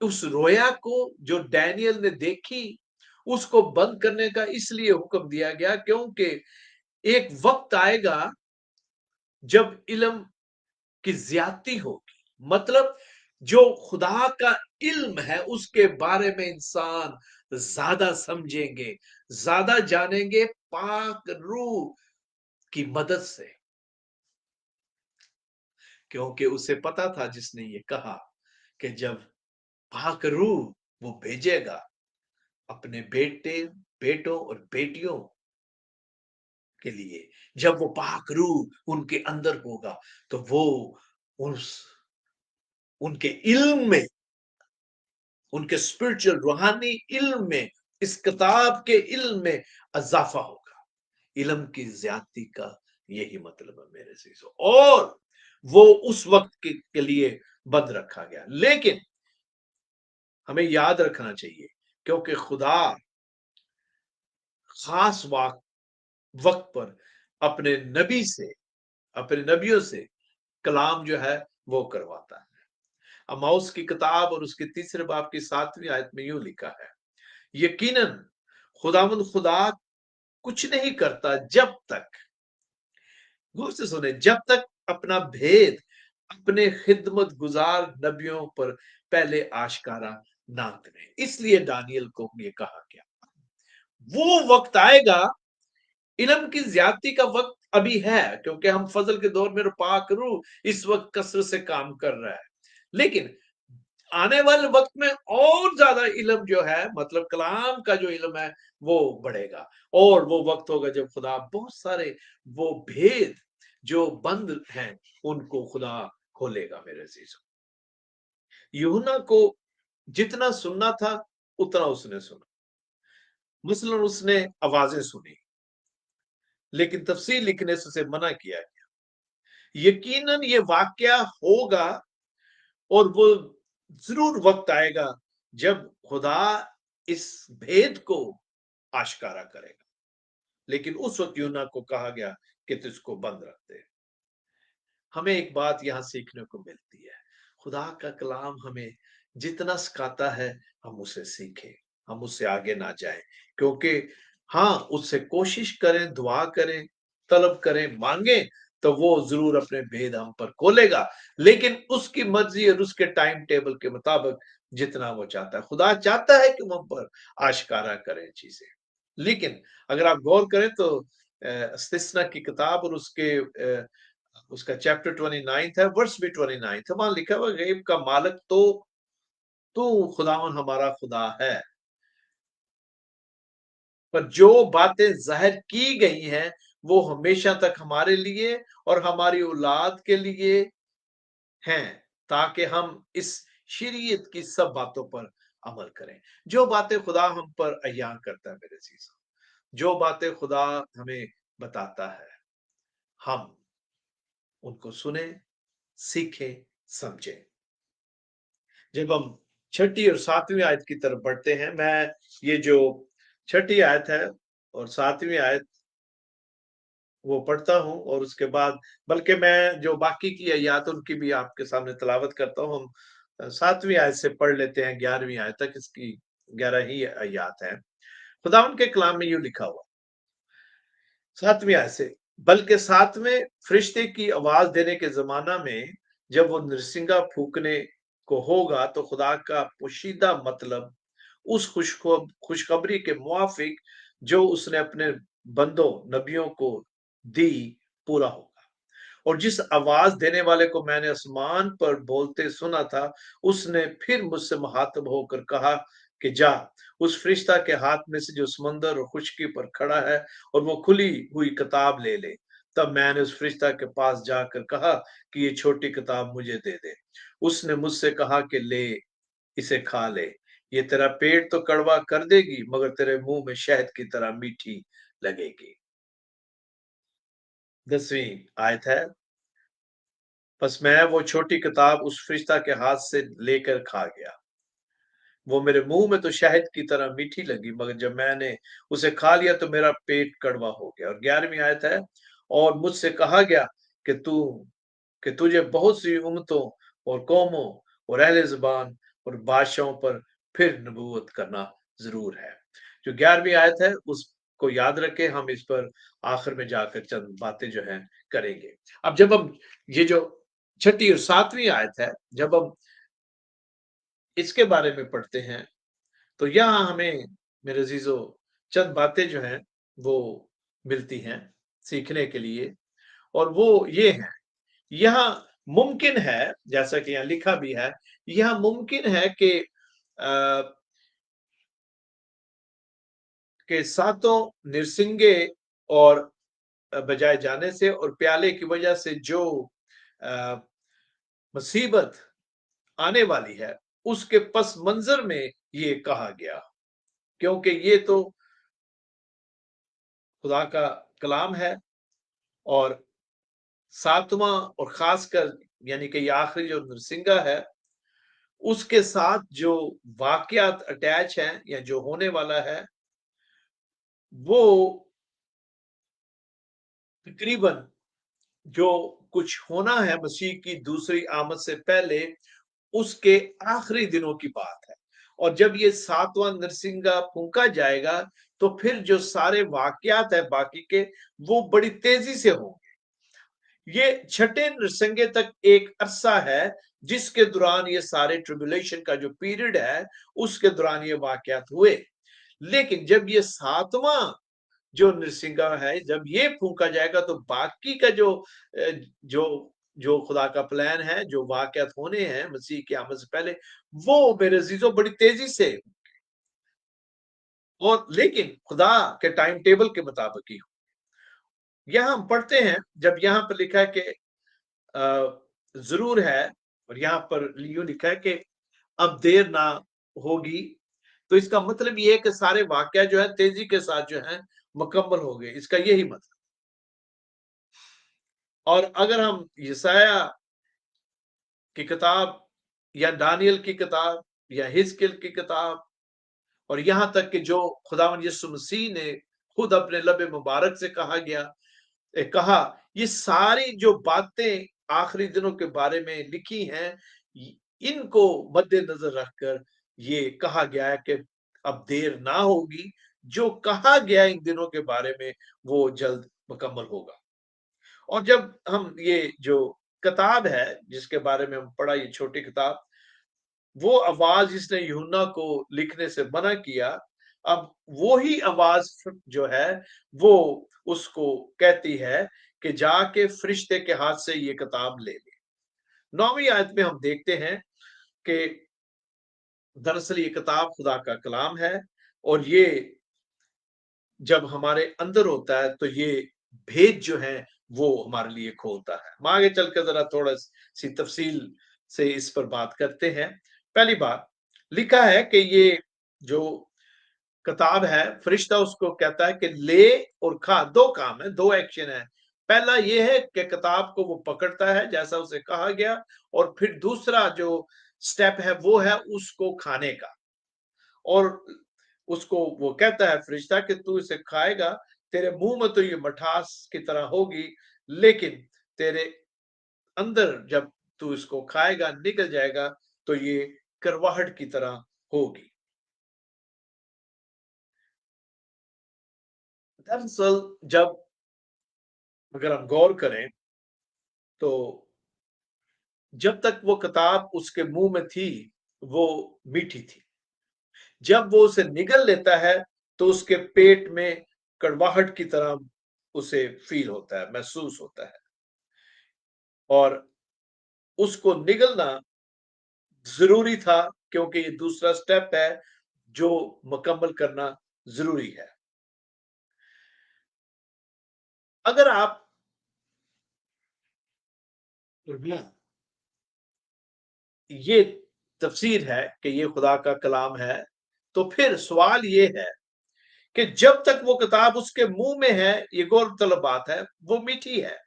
उस रोया को जो डैनियल ने देखी, उसको बंद करने का इसलिए हुक्म दिया गया क्योंकि एक वक्त आएगा जब इल्म की ज्यादती होगी। मतलब जो खुदा का इल्म है उसके बारे में इंसान ज्यादा समझेंगे, ज्यादा जानेंगे पाक रूह की मदद से, क्योंकि उसे पता था, जिसने ये कहा कि जब पाक रूह वो भेजेगा अपने बेटे, बेटों और बेटियों के लिए, जब वो पाक रूह उनके अंदर होगा, तो वो उस उनके इल्म में, उनके स्पिरिचुअल रूहानी इल्म में इस किताब के इल्म में इजाफा होगा। इल्म की ज्यादती का यही मतलब है मेरे अजीजों, और वो उस वक्त के लिए बंद रखा गया। लेकिन हमें याद रखना चाहिए, क्योंकि खुदा खास वक्त पर अपने नबी से, अपने नबियों से कलाम जो है वो करवाता है। अमाउस की किताब और उसके तीसरे बाब की 7वीं आयत में यूं लिखा है, यकीनन खुदावंद खुदा कुछ नहीं करता जब तक, गौर से सुने, जब तक अपना भेद अपने खिदमत गुजार नबियों पर पहले आशकारा ना करे। इसलिए दानियल को ये कहा गया, वो वक्त आएगा, इल्म की ज्यादती का वक्त अभी है, क्योंकि हम फजल के दौर में पाक रूह इस वक्त कसरत से काम कर रहा है। लेकिन आने वाले वक्त में और ज्यादा इल्म जो है, मतलब कलाम का जो इल्म है वो बढ़ेगा, और वो वक्त होगा जब खुदा बहुत सारे वो भेद जो बंद हैं उनको खुदा खोलेगा। मेरे अजीजों, यूहन्ना को जितना सुनना था उतना उसने सुना, मसलन उसने आवाजें सुनी, लेकिन तफसीर लिखने से उसे मना किया गया। यकीनन ये वाकया होगा, और वो जरूर वक्त आएगा जब खुदा इस भेद को आश्कारा करेगा। लेकिन उस वक्त यूना को कहा गया कि तू इसको बंद रख दे। हमें एक बात यहां सीखने को मिलती है, खुदा का कलाम हमें जितना सिखाता है हम उसे सीखें, हम उससे आगे ना जाएं, क्योंकि हाँ, उससे कोशिश करें, दुआ करें, तलब करें, मांगे, तो वो जरूर अपने भेद हम पर खोलेगा, लेकिन उसकी मर्जी और उसके टाइम टेबल के मुताबिक जितना वो चाहता है। खुदा चाहता है कि हम पर आश्कारा करें चीजें। लेकिन अगर आप गौर करें तो इस्तिस्ना की किताब और उसका चैप्टर 29 है, वर्स भी 29 है, वहां लिखा हुआ गैब का मालिक तो खुदावन हमारा खुदा है, पर जो बातें जाहिर की गई हैं वो हमेशा तक हमारे लिए और हमारी औलाद के लिए हैं, ताकि हम इस शरीयत की सब बातों पर अमल करें। जो बातें खुदा हम पर अय्यान करता है मेरे अजीजों, जो बातें खुदा हमें बताता है, हम उनको सुने, सीखें, समझें। जब हम छठी और 7वीं आयत की तरफ बढ़ते हैं, मैं ये जो छठी आयत है और 7वीं आयत वो पढ़ता हूं, और उसके बाद बल्कि मैं जो बाकी की आयत उनकी भी आपके सामने तलावत करता हूं। हम 7वीं आयत से पढ़ लेते हैं 11वीं आयत तक, इसकी 11 ही आयत है। खुदा उनके कलाम में यूं लिखा हुआ, 7वीं आयत से, बल्कि 7वें फरिश्ते की आवाज देने के जमाना में जब वो नरसिंगा फूकने को होगा, तो खुदा का पोशीदा मतलब उस खुशखबरी के मुआफिक जो उसने अपने बंदों नबियों को दी पूरा होगा। और जिस आवाज देने वाले को मैंने आसमान पर बोलते सुना था, उसने फिर मुझसे मुखातब होकर कहा कि जा, उस फरिश्ता के हाथ में से जो समंदर और खुशकी पर खड़ा है और वो खुली हुई किताब ले ले। तब मैंने उस फरिश्ता के पास जाकर कहा कि ये छोटी किताब मुझे दे दे। उसने मुझसे कहा कि ले, इसे खा ले, ये तेरा पेट तो कड़वा कर देगी, मगर तेरे मुंह में शहद की तरह मीठी लगेगी। 10वीं आयत है, बस मैं वो छोटी किताब उस फरिश्ता के हाथ से लेकर खा गया। वो मेरे मुंह में तो शहद की तरह मीठी लगी, मगर जब मैंने उसे खा लिया तो मेरा पेट कड़वा हो गया। और 11वीं आयत है, और मुझसे कहा गया कि तुझे बहुत सी उम्मतों और कौमों और अहले जुबान और बादशाहों पर फिर नबूवत करना जरूर है। जो 11वीं आयत है उसको याद रखें, हम इस पर आखिर में जाकर चंद बातें जो है करेंगे। अब जब हम ये जो छठी और 7वीं आयत है, जब हम इसके बारे में पढ़ते हैं, तो यहाँ हमें मेरे अजीजों चंद बातें जो हैं वो मिलती हैं सीखने के लिए, और वो ये है, यहाँ मुमकिन है, जैसा कि यहाँ लिखा भी है, यहाँ मुमकिन है कि सातों निरसिंगे और बजाए जाने से और प्याले की वजह से जो अ, मुसीबत आने वाली है, उसके पस मंजर में ये कहा गया। क्योंकि ये तो खुदा का कलाम है। और सातवां और खासकर यानी कि ये आखिरी जो नरसिंगा है, उसके साथ जो वाकयात अटैच हैं या जो होने वाला है, वो तकरीबन जो कुछ होना है मसीह की दूसरी आमद से पहले, उसके आखिरी दिनों की बात है। और जब ये सातवां नरसिंगा फूंका जाएगा, तो फिर जो सारे वाकयात है बाकी के, वो बड़ी तेजी से होंगे। ये छठे नरसिंगे तक एक अरसा है जिसके दौरान ये सारे ट्रिब्यूलेशन का जो पीरियड है, उसके दौरान ये वाकयात हुए। लेकिन जब ये सातवां जो नरसिंगा है, जब ये फूंका जाएगा, तो बाकी का जो जो खुदा का प्लान है, जो वाकयात होने हैं मसीह की आमद से पहले, वो मेरे अजीजों बड़ी तेजी से, और लेकिन खुदा के टाइम टेबल के मुताबिक ही। यहां हम पढ़ते हैं, जब यहां पर लिखा है कि जरूर है, और यहां पर यूं लिखा है कि अब देर ना होगी, तो इसका मतलब ये है कि सारे वाकया जो है तेजी के साथ जो है मुकम्मल हो गए, इसका यही मतलब। और अगर हम यसाया की किताब या दानियल की किताब या हिजकिय्याह की किताब, और यहां तक कि जो खुदावंद यीशु मसीह ने खुद अपने लबे मुबारक से कहा, ये सारी जो बातें आखिरी दिनों के बारे में लिखी हैं, इनको मद्देनजर रखकर ये कहा गया है कि अब देर ना होगी, जो कहा गया इन दिनों के बारे में वो जल्द मुकम्मल होगा। और जब हम ये जो किताब है जिसके बारे में हम पढ़ा, ये छोटी किताब, वो आवाज जिसने यूहन्ना को लिखने से मना किया, अब वो ही आवाज जो है वो उसको कहती है कि जाके फरिश्ते के हाथ से ये किताब ले ले। 9वीं आयत में हम देखते हैं कि दरअसल ये किताब खुदा का कलाम है, और ये जब हमारे अंदर होता है तो ये भेद जो है वो हमारे लिए खोलता है। हम आगे चलकर जरा थोड़ा सी तफसील से इस पर बात करते हैं। पहली बात, लिखा है कि ये जो किताब है, फरिश्ता उसको कहता है कि ले और खा। दो काम है, दो एक्शन है। पहला ये है कि किताब को वो पकड़ता है जैसा उसे कहा गया, और फिर दूसरा जो स्टेप है वो है उसको खाने का। और उसको वो कहता है फरिश्ता कि तू इसे खाएगा, तेरे मुंह में तो ये मठास की तरह होगी, लेकिन तेरे अंदर जब तू इसको खाएगा, निकल जाएगा, तो ये करवाहट की तरह होगी। दरअसल जब अगर हम गौर करें, तो जब तक वो किताब उसके मुंह में थी, वो मीठी थी। जब वो उसे निगल लेता है, तो उसके पेट में कड़वाहट की तरह उसे फील होता है, महसूस होता है। और उसको निगलना जरूरी था, क्योंकि ये दूसरा स्टेप है जो मुकम्मल करना जरूरी है। अगर आप ये तफसीर है कि ये खुदा का कलाम है, तो फिर सवाल ये है कि जब तक वो किताब उसके मुंह में है, ये गौर तलब बात है, वो मीठी है।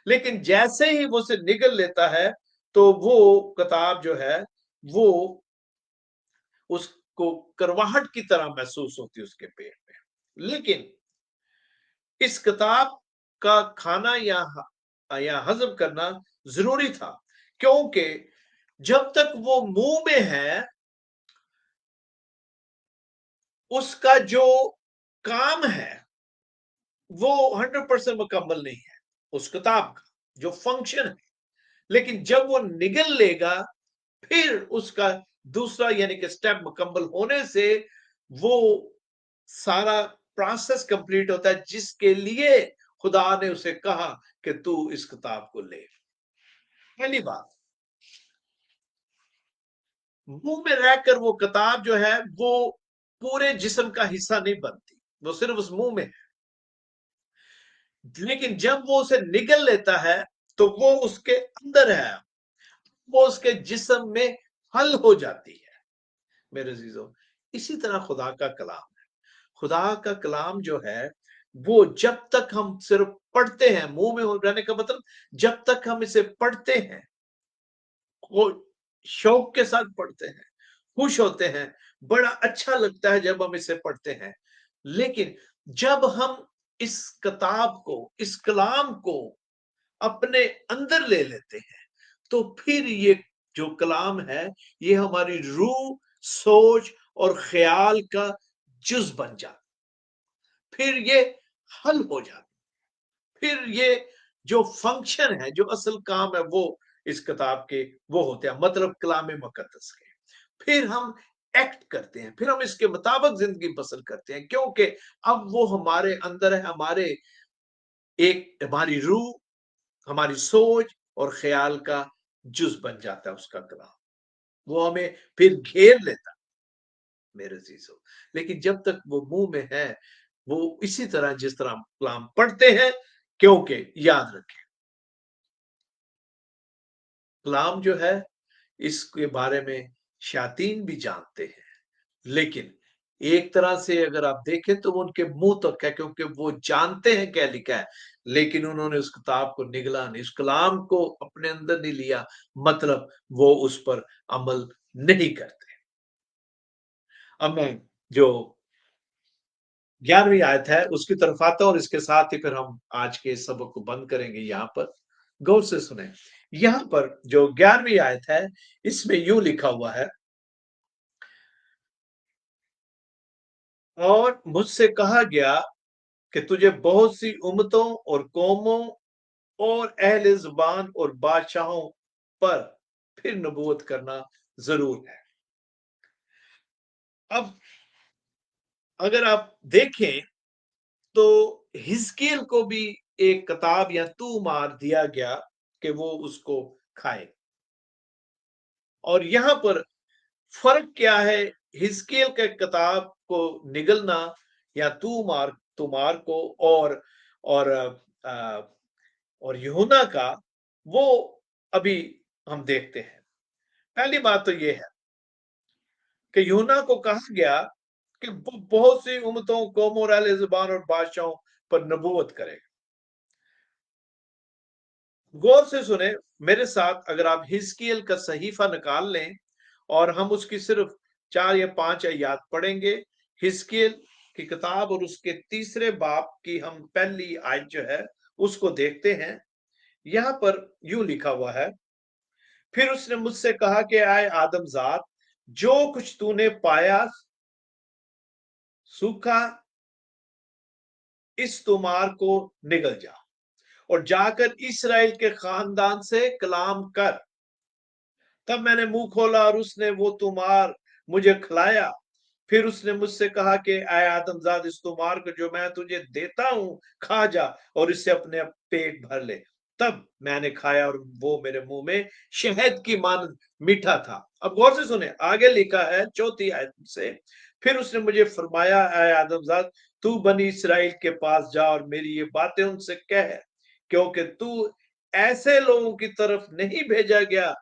लेकिन जैसे ही वो उसे निगल लेता है, तो वो किताब जो है वो उसको करवाहट की तरह महसूस होती है उसके पेट में। लेकिन इस किताब का खाना या हजम करना जरूरी था, क्योंकि जब तक वो मुंह में है, उसका जो काम है वो 100% मुकम्मल नहीं है, उस किताब का जो फंक्शन है। लेकिन जब वो निगल लेगा, फिर उसका दूसरा यानी कि स्टेप मुकम्मल होने से वो सारा प्रोसेस कंप्लीट होता है जिसके लिए खुदा ने उसे कहा कि तू इस किताब को ले। पहली बात, मुंह में रहकर वो किताब जो है वो पूरे जिस्म का हिस्सा नहीं बनती, वो सिर्फ उस मुंह में। लेकिन जब वो उसे निगल लेता है, तो वो उसके अंदर है, वो उसके जिस्म में हल हो जाती है। मेरे अजीजों, इसी तरह खुदा का कलाम खुदा का कलाम जो है वो जब तक हम सिर्फ पढ़ते हैं, मुंह में रहने का मतलब जब तक हम इसे पढ़ते हैं, वो शौक के साथ पढ़ते हैं, खुश होते हैं, बड़ा अच्छा लगता है जब हम इसे पढ़ते हैं। लेकिन जब हम इस किताब को, इस कलाम को अपने अंदर ले लेते हैं, तो फिर ये जो कलाम है, ये हमारी रूह, सोच और ख्याल का जुज बन जाता, फिर ये हल हो जाता, फिर ये जो फंक्शन है, जो असल काम है, वो इस किताब के वो होते हैं, मतलब कलाम मुकद्दस के। फिर हम एक्ट करते हैं, फिर हम इसके मुताबिक जिंदगी बसर करते हैं, क्योंकि अब वो हमारे अंदर है, हमारी रूह, हमारी सोच और ख्याल का जुज बन जाता है उसका कलाम। वो हमें फिर घेर लेता है मेरे अजीजों। लेकिन जब तक वो मुंह में है, वो इसी तरह जिस तरह हम कलाम पढ़ते हैं, क्योंकि याद रखें कलाम जो है इसके बारे में शायातीन भी जानते हैं, लेकिन एक तरह से अगर आप देखें तो वो उनके मुंह तक है, क्योंकि वो जानते हैं क्या लिखा है, लेकिन उन्होंने उस किताब को निगला नहीं, उस कलाम को अपने अंदर नहीं लिया, मतलब वो उस पर अमल नहीं करते। अब मैं जो 11वीं आयत है उसकी तरफ आता हूं, और इसके साथ ही फिर हम आज के सबक को बंद करेंगे। यहाँ पर गौर से सुने, यहाँ पर जो 11वीं आयत है इसमें यूं लिखा हुआ है, और मुझसे कहा गया कि तुझे बहुत सी उम्मतों और कौमों और अहले जुबान और बादशाहों पर फिर नबूवत करना जरूर है। अब अगर आप देखें तो हिजकिय्याल को भी एक किताब या तू मार दिया गया कि वो उसको खाए, और यहां पर फर्क क्या है, हिजकिय्याल के किताब को निगलना या तू मार को और आ, और यूहन्ना का, वो अभी हम देखते हैं। पहली बात तो ये है कि यूहन्ना को कहा गया कि वो बहुत सी उम्मतों, कौमों, अहले जुबान और बादशाहों पर नबूवत करेगा। गौर से सुने मेरे साथ, अगर आप हिजकिय्याल का सहीफा निकाल लें और हम उसकी सिर्फ 4 या 5 आयत पढ़ेंगे, हिजकिय्याल की किताब और उसके 3 बाब की हम पहली आयत जो है उसको देखते हैं। यहां पर यूं लिखा हुआ है, फिर उसने मुझसे कहा कि आए आदमजात, जो कुछ तूने पाया सूखा, इस तुमार को निगल जा और जाकर इसराइल के खानदान से कलाम कर। तब मैंने मुंह खोला और उसने वो तुमार मुझे खिलाया। फिर उसने मुझसे कहा कि ऐ आदमजाद, इस तुमार को जो मैं तुझे देता हूं खा जा और इससे अपने पेट भर ले। तब मैंने खाया और वो मेरे मुंह में शहद की मानद मीठा था। अब गौर से सुने, आगे लिखा है 4 आयत से, फिर उसने मुझे फरमाया, ऐ आदमजाद, तू बनी इसराइल के पास जा और मेरी ये बातें उनसे कह, क्योंकि तू ऐसे लोगों की तरफ नहीं भेजा गया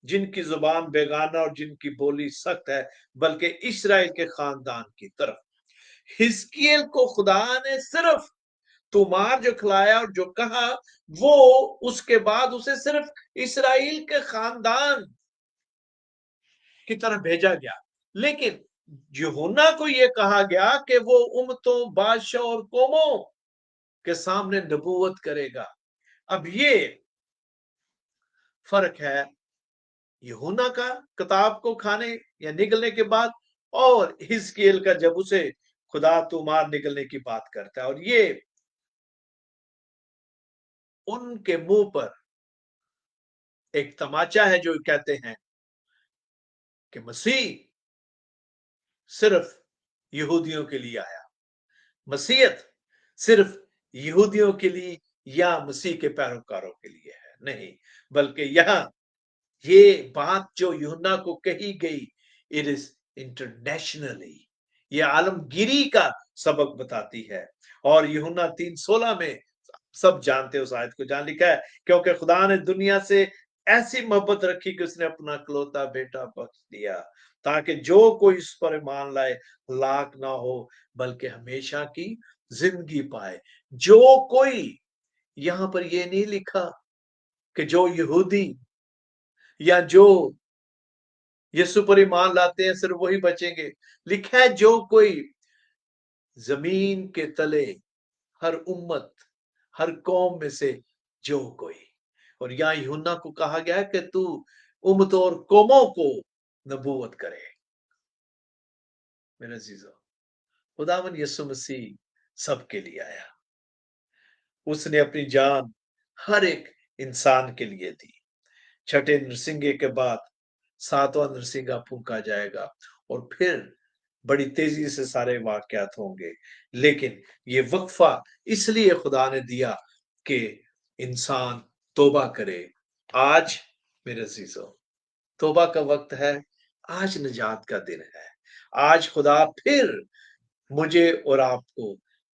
जिनकी जुबान बेगाना और जिनकी बोली सख्त है, बल्कि इस्राएल के खानदान की तरफ। हिजकिय्याल को खुदा ने सिर्फ तुमार जो खिलाया और जो कहा, वो उसके बाद उसे सिर्फ इसराइल के खानदान की तरफ भेजा गया। लेकिन यूहन्ना को यह कहा गया कि वो उम्मतों, बादशाह और कौमों के सामने नबूवत करेगा। अब ये फर्क है यूहन्ना का किताब को खाने या निगलने के बाद, और हिजकिय्याल का जब उसे खुदा तुमार निगलने की बात करता है। और ये उनके मुंह पर एक तमाचा है जो कहते हैं कि मसीह सिर्फ यहूदियों के लिए आया, मसीहत सिर्फ यहूदियों के लिए या मसीह के पैरोकारों के लिए है, नहीं, बल्कि यहां ये बात जो यूहन्ना को कही गई, इट इज इंटरनेशनली, ये आलमगिरी का सबक बताती है। और यूहन्ना 3:16 में सब जानते हैं उस आयत को, जहां लिखा है, क्योंकि खुदा ने दुनिया से ऐसी मोहब्बत रखी कि उसने अपना इकलौता बेटा बख्श दिया, ताकि जो कोई इस पर ईमान लाए हलाक ना हो बल्कि हमेशा की जिंदगी पाए। जो कोई, यहां पर ये नहीं लिखा कि जो यहूदी या जो यीशु पर ईमान लाते हैं सिर्फ वही बचेंगे। लिखा है जो कोई जमीन के तले, हर उम्मत, हर कौम में से जो कोई। और यहाँ यूहन्ना को कहा गया है कि तू उम्मतों और कौमों को नबूवत करे। मेरे अजीजों, खुदावन यीशु मसीह सबके लिए आया। उसने अपनी जान हर एक इंसान के लिए दी। छठे नरसिंगे के बाद सातवां नरसिंगा फूंका जाएगा और फिर बड़ी तेजी से सारे वाकयात होंगे। लेकिन ये वक्फा इसलिए खुदा ने दिया कि इंसान तौबा करे। आज मेरे अजीजों, तौबा का वक्त है। आज निजात का दिन है। आज खुदा फिर मुझे और आपको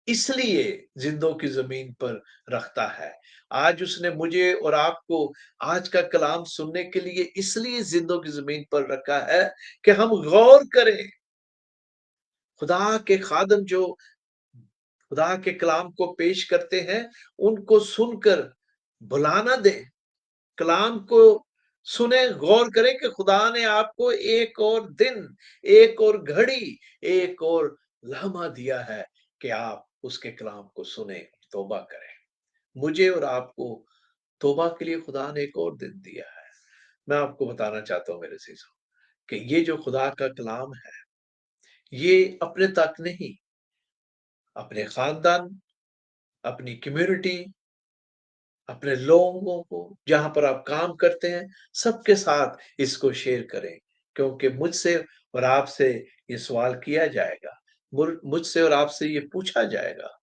इसलिए जिंदों की जमीन पर रखता है। आज उसने मुझे और आपको आज का कलाम सुनने के लिए इसलिए जिंदों की जमीन पर रखा है कि हम गौर करें। खुदा के खादम जो खुदा के कलाम को पेश करते हैं, उनको सुनकर भुला ना दें। कलाम को सुने, गौर करें कि खुदा ने आपको एक और दिन, एक और घड़ी, एक और लम्हा दिया है कि आप उसके कलाम को सुने, तौबा करें। मुझे और आपको तौबा के लिए खुदा ने एक और दिन दिया है। मैं आपको बताना चाहता हूं मेरे अजीजों कि ये जो खुदा का कलाम है, ये अपने तक नहीं, अपने खानदान, अपनी कम्युनिटी, अपने लोगों को, जहां पर आप काम करते हैं, सबके साथ इसको शेयर करें। क्योंकि मुझसे और आपसे ये सवाल किया जाएगा, मुझसे और आपसे ये पूछा जाएगा।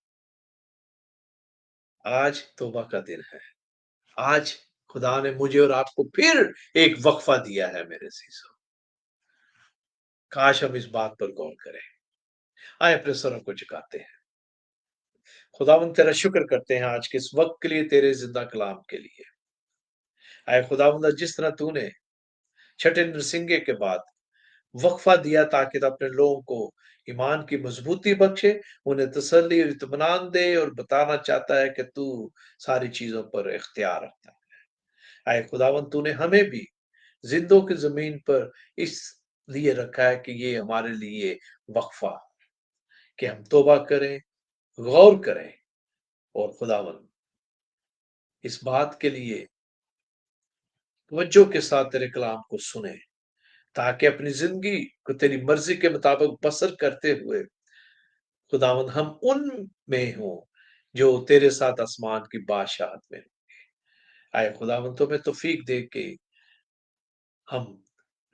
आज तौबा का दिन है। आज खुदा ने मुझे और आपको फिर एक वक्फा दिया है मेरे अजीजों। काश हम इस बात पर गौर करें। आए अपने सरों को झुकाते हैं। खुदावन तेरा शुक्र करते हैं आज के इस वक्त के लिए, तेरे जिंदा कलाम के लिए। आए खुदावंद, जिस तरह तूने छठे नरसिंगे के बाद वक्फा दिया ताकि तो अपने लोगों को ईमान की मजबूती बख्शे, उन्हें तसल्ली और इत्मीनान दे, और बताना चाहता है कि तू सारी चीजों पर इख्तियार रखता है। आए खुदावन, तूने हमें भी जिंदों की जमीन पर इस लिए रखा है कि ये हमारे लिए वक्फा, कि हम तौबा करें, गौर करें, और खुदावन इस बात के लिए तवज्जो के साथ तेरे कलाम को सुने, ताकि अपनी जिंदगी को तेरी मर्जी के मुताबिक बसर करते हुए खुदावंद हम उन में हो जो तेरे साथ आसमान की बादशाहत में होंगे। आए खुदावंद, तुम्हें तौफीक दे के हम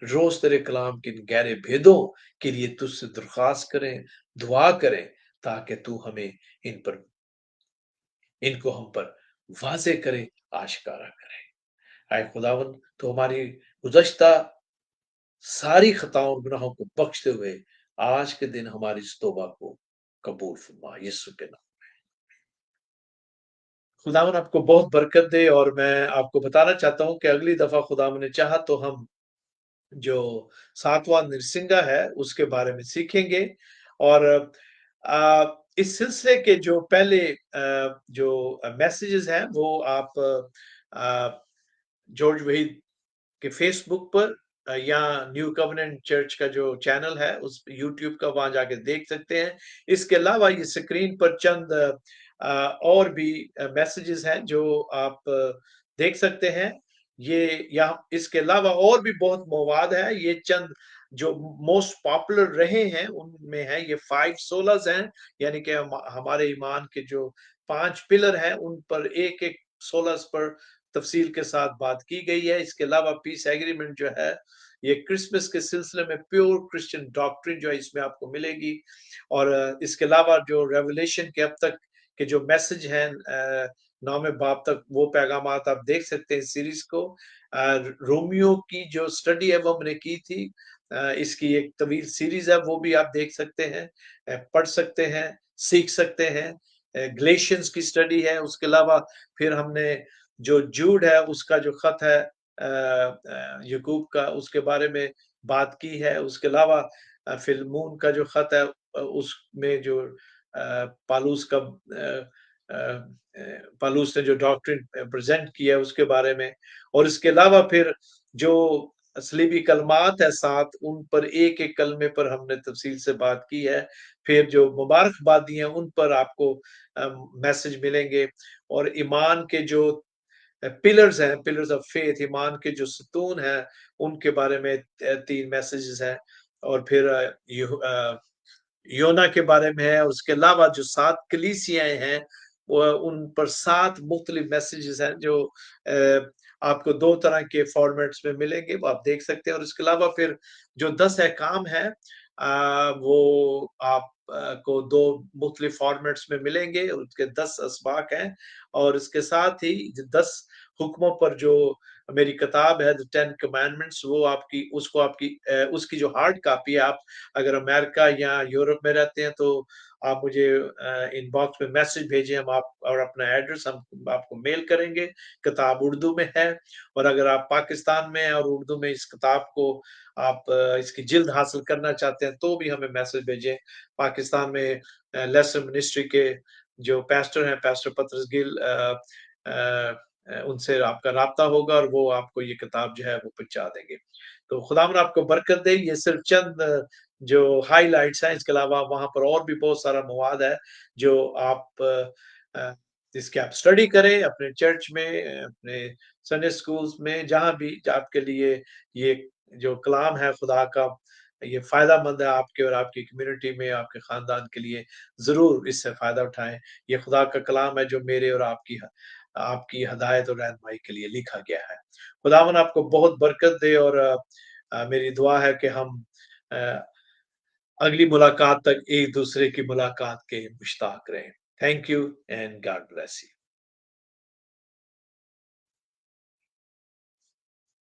रोज तेरे कलाम के इन गहरे भेदों के लिए तुझसे दरख्वास्त करें, दुआ करें, ताकि तू हमें इनको हम पर वाजे करे, आशकारा करे। आए खुदावंद, तो हमारी गुज़श्ता सारी खताओं और गुनाहों को बख्शते हुए आज के दिन हमारी इस तौबा को कबूल फरमा, यीशु के नाम। खुदावन आपको बहुत बरकत दे। और मैं आपको बताना चाहता हूं कि अगली दफा खुदावन ने चाहा तो हम जो सातवां नरसिंगा है उसके बारे में सीखेंगे। और इस सिलसिले के जो पहले जो मैसेजेस हैं वो आप जॉर्ज वहीद के फेसबुक पर या न्यू कवनेंट चर्च का जो चैनल है उस यूट्यूब का, वहां जाके देख सकते हैं। इसके अलावा ये स्क्रीन पर चंद और भी मैसेजेस हैं जो आप देख सकते हैं। ये यहाँ इसके अलावा और भी बहुत मवाद है। ये चंद जो मोस्ट पॉपुलर रहे हैं उनमें है ये 5 सोलर्स हैं, यानी कि हमारे ईमान के जो 5 पिलर हैं उन पर एक एक सोलर्स पर तफसील के साथ बात की गई है। इसके अलावा पीस एग्रीमेंट जो है, ये क्रिसमस के सिलसिले में प्योर क्रिश्चियन डॉक्ट्रिन जो है इसमें आपको मिलेगी। और इसके अलावा जो रेवलेशन के अब तक के जो मैसेज हैं 9वें बाब तक, वो पैगाम आप देख सकते हैं सीरीज को। रोमियो की जो स्टडी है वो हमने की थी। इसकी एक तवील सीरीज है, वो भी आप देख सकते हैं, पढ़ सकते हैं, सीख सकते हैं। ग्लेशियंस की स्टडी है। उसके अलावा फिर हमने जो जूड है उसका जो खत है यकूब का उसके बारे में बात की है। उसके अलावा फिलमून का जो खत है उसमें जो पालूस का पालूस ने जो डॉक्ट्रिन प्रेजेंट किया है उसके बारे में, और इसके अलावा फिर जो सलीबी कलमात है 7 उन पर एक-एक कलमे पर हमने तफसील से बात की है। फिर जो मुबारकबादी हैं उन पर आपको मैसेज मिलेंगे, और ईमान के जो पिलर्स हैं, पिलर्स ऑफ फेथ, ईमान के जो सतून हैं उनके बारे में 3 मैसेजेस हैं, और फिर योना के बारे में है। और उसके अलावा जो 7 कलीसियाएँ हैं वो उन पर 7 मुख्तलिफ मैसेजेस हैं जो आपको 2 तरह के फॉर्मेट्स में मिलेंगे, वो आप देख सकते हैं। और इसके अलावा फिर जो 10 अहकाम हैं वो आप को 2 मुख्तलिफ फॉर्मेट्स में मिलेंगे, उसके 10 असबाक हैं, और इसके साथ ही 10 हुक्मों पर जो मेरी किताब है द 10 कमांडमेंट्स, वो आपकी उसको आपकी उसकी जो हार्ड कॉपी है, आप अगर अमेरिका या यूरोप में रहते हैं तो आप मुझे इनबॉक्स में मैसेज भेजें, हम आप और अपना एड्रेस हम आपको मेल करेंगे। किताब उर्दू में है, और अगर आप पाकिस्तान में हैं और उर्दू में इस किताब को आप इसकी जिल्द हासिल करना चाहते हैं तो भी हमें मैसेज भेजें। पाकिस्तान में लेसर मिनिस्ट्री के जो पास्टर हैं, पास्टर पतरस गिल, उनसे आपका राब्ता होगा और वो आपको ये किताब जो है वो पहुँचा देंगे। तो खुदावंद आपको बरकत दे। ये सिर्फ चंद जो हाइलाइट्स हैं, इसके अलावा वहाँ पर और भी बहुत सारा मवाद है जो आप जिसकी आप स्टडी करें अपने चर्च में, अपने संडे स्कूल्स में, जहाँ भी आपके लिए ये जो कलाम है खुदा का, ये फ़ायदा-मंद है आपके और आपकी कम्युनिटी में, आपके ख़ानदान के लिए। ज़रूर इससे फ़ायदा उठाएँ। ये खुदा का कलाम है जो मेरे और आपकी हदायत और रहनुमाई के लिए लिखा गया है। खुदावंद आपको बहुत बरकत दे, और मेरी दुआ है कि हम अ, अगली मुलाकात तक एक-दूसरे की मुलाकात के मुश्ताक रहें। Thank you and God bless you.